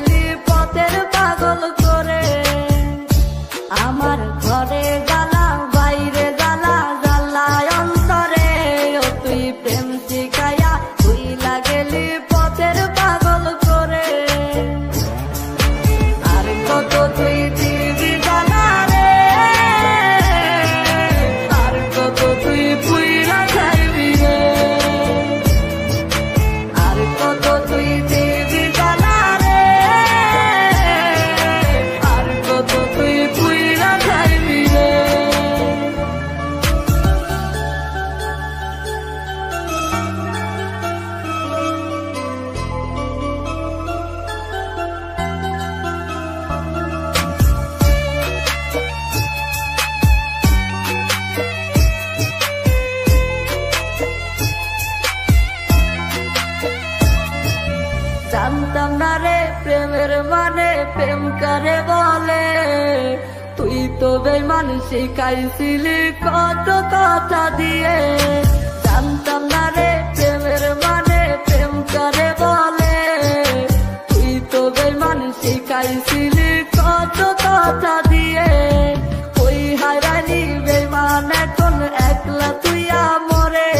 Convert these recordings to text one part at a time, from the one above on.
গেলি পথের পাগল করে। আমার ঘরে জ্বালা বাইরে জ্বালা জ্বালায় অন্তরে, ও তুই প্রেম শিখাইয়া ভুইলা গেলি পথের পাগল করে। আর কত তুই দিবি জ্বালা রে, আর কত তুই ভুইলা খাইবি রে, আর কত তুই দিবি জ্বালা রে, আর কত তুই ভুইলা খাইবি রে। জানতাম না রে প্রেমের মানে প্রেম করে বলে, তুই তো বেঈমান শিখাইছিলি কত কথা দিয়ে। জানতাম না রে প্রেমের মানে প্রেম করে বলে, তুই তো বেঈমান শিখাইছিলি কত কথা দিয়ে। ওই হায়রানি বেঈমান এখন একলা তুই আমরে,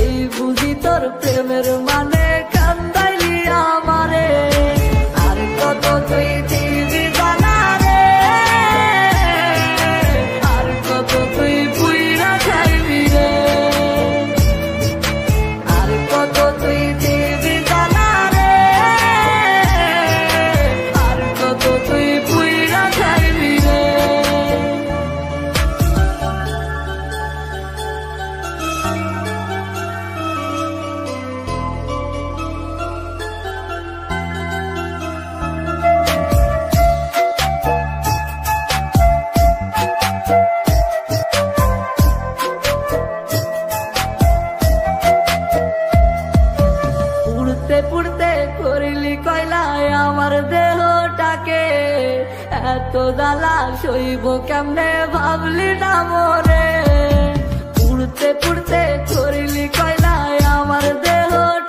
এই বুঝি তোর প্রেমের মানে কান্দাইলি আমারে। আর কত তুই দিবি জ্বালা রে, আর কত তুই পুইরা খাইবি রে, আর কত তুই দিবি জ্বালা রে, আর কত তুই পুইরা খাইবি রে। পুড়তে পুড়তে করিলি কয়লায় আমার দেহটাকে, এত জ্বালা সইব কেমনে ভাবলি না মোরে। পুড়তে পুড়তে করিলি কয়লায় আমার দেহটাকে,